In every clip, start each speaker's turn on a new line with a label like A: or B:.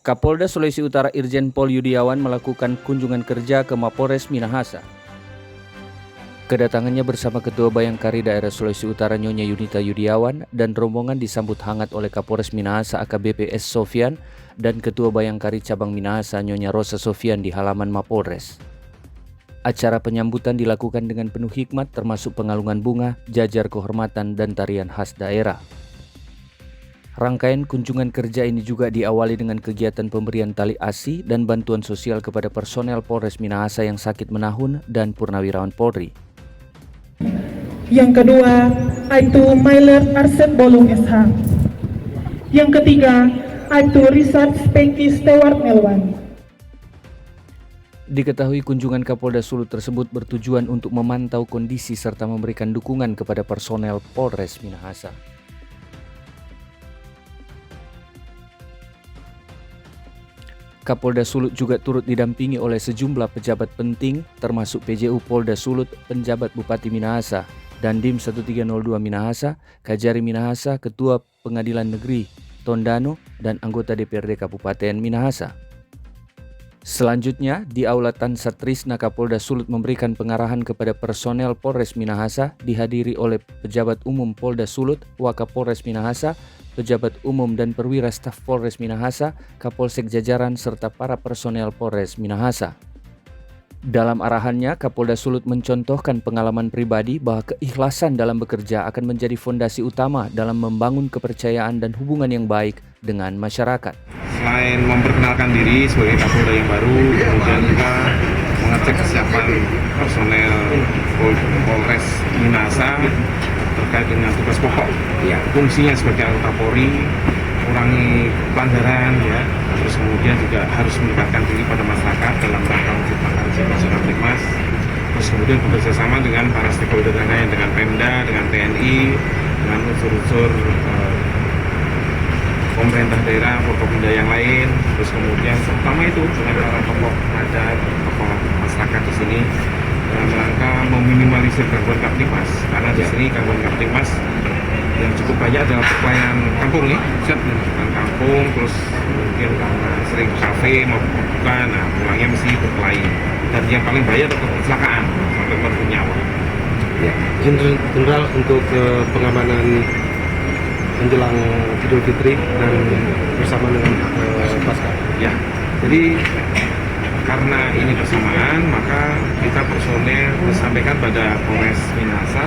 A: Kapolda Sulawesi Utara Irjen Pol Yudiawan melakukan kunjungan kerja ke Mapolres Minahasa. Kedatangannya bersama Ketua Bayangkari Daerah Sulawesi Utara Nyonya Yunita Yudiawan dan rombongan disambut hangat oleh Kapolres Minahasa AKBP S. Sofian dan Ketua Bayangkari Cabang Minahasa Nyonya Rosa Sofian di halaman Mapolres. Acara penyambutan dilakukan dengan penuh hikmat termasuk pengalungan bunga, jajar kehormatan dan tarian khas daerah. Rangkaian kunjungan kerja ini juga diawali dengan kegiatan pemberian tali asi dan bantuan sosial kepada personel Polres Minahasa yang sakit menahun dan purnawirawan Polri.
B: Yang kedua, Aibtu Mailer Arset Bolong SH. Yang ketiga, Aibtu Richard Spanky Stewart Melwan.
A: Diketahui kunjungan Kapolda Sulut tersebut bertujuan untuk memantau kondisi serta memberikan dukungan kepada personel Polres Minahasa. Kapolda Sulut juga turut didampingi oleh sejumlah pejabat penting termasuk PJU Polda Sulut, penjabat Bupati Minahasa, Dandim 1302 Minahasa, Kajari Minahasa, Ketua Pengadilan Negeri Tondano, dan anggota DPRD Kabupaten Minahasa. Selanjutnya, di Aula Tan Satrisna Kapolda Sulut memberikan pengarahan kepada personel Polres Minahasa dihadiri oleh Pejabat Umum Polda Sulut, Wakapolres Minahasa, Pejabat Umum dan Perwira Staf Polres Minahasa, Kapolsek jajaran serta para personel Polres Minahasa. Dalam arahannya, Kapolda Sulut mencontohkan pengalaman pribadi bahwa keikhlasan dalam bekerja akan menjadi fondasi utama dalam membangun kepercayaan dan hubungan yang baik dengan masyarakat.
C: Selain memperkenalkan diri sebagai Kapolda yang baru, kemudian kita mengecek kesiapan personel Polres Minahasa terkait dengan tugas pokok, ya, fungsinya sebagai anggota Polri, kurangi pelanggaran, ya, terus kemudian juga harus mendekatkan diri pada masyarakat dalam rangka menciptakan nasional Tikmas, terus kemudian bekerja sama dengan para stakeholder yang lain, dengan Pemda, dengan TNI, dengan unsur-unsur pemerintah daerah, Forkopimda yang lain, terus kemudian terutama itu dengan para tokoh adat, tokoh masyarakat di sini dalam rangka meminimalisir gangguan Kaptimas, karena di sini gangguan Kaptimas yang cukup banyak adalah pelayanan kampung, ya, pelayanan kampung, terus mungkin karena sering kafe maupun buka, nah pulangnya mesti berkelahi, dan yang paling bahaya adalah kecelakaan sampai bernyawa.
D: Ya, Jenderal untuk pengamanan menjelang Idul Fitri dan bersama dengan Pasca.
C: Ya, jadi karena ini bersamaan, maka kita personel disampaikan pada Polres Minahasa.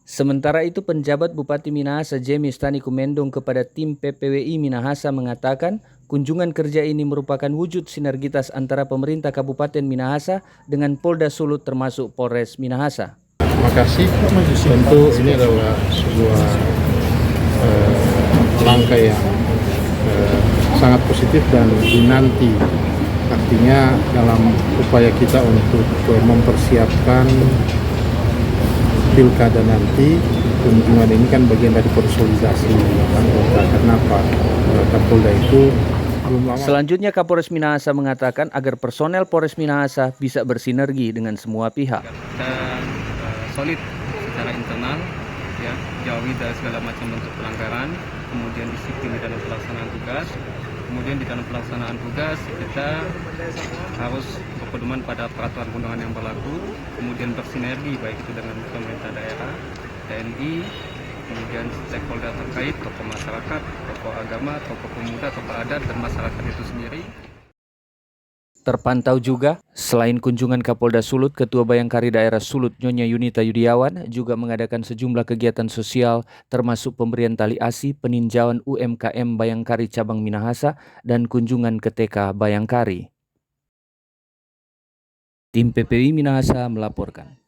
A: Sementara itu, penjabat Bupati Minahasa James Tani Kumendong kepada tim PPWI Minahasa mengatakan kunjungan kerja ini merupakan wujud sinergitas antara pemerintah Kabupaten Minahasa dengan Polda Sulut termasuk Polres Minahasa.
D: Terima kasih. Tentu ini adalah sebuah langkah yang sangat positif dan dinanti. Artinya dalam upaya kita untuk mempersiapkan pilkada nanti, kunjungan ini kan bagian dari konsolidasi anggota. Kenapa? Kapolda itu belum lama.
A: Selanjutnya, Kapolres Minahasa mengatakan agar personel Polres Minahasa bisa bersinergi dengan semua pihak.
E: Kita solid secara internal, ya, jauhi dari segala macam bentuk pelanggaran, kemudian disiplin di dalam pelaksanaan tugas. Kemudian di dalam pelaksanaan tugas kita harus berpedoman pada peraturan perundangan yang berlaku, kemudian bersinergi baik itu dengan pemerintah daerah, TNI, kemudian stakeholder terkait, tokoh masyarakat, tokoh agama, tokoh pemuda, tokoh adat, dan masyarakat itu sendiri.
A: Terpantau juga, selain kunjungan Kapolda Sulut, Ketua Bayangkari Daerah Sulut Nyonya Yunita Yudiawan juga mengadakan sejumlah kegiatan sosial termasuk pemberian tali asi, peninjauan UMKM Bayangkari Cabang Minahasa, dan kunjungan ke TK Bayangkari. Tim PPWI Minahasa melaporkan.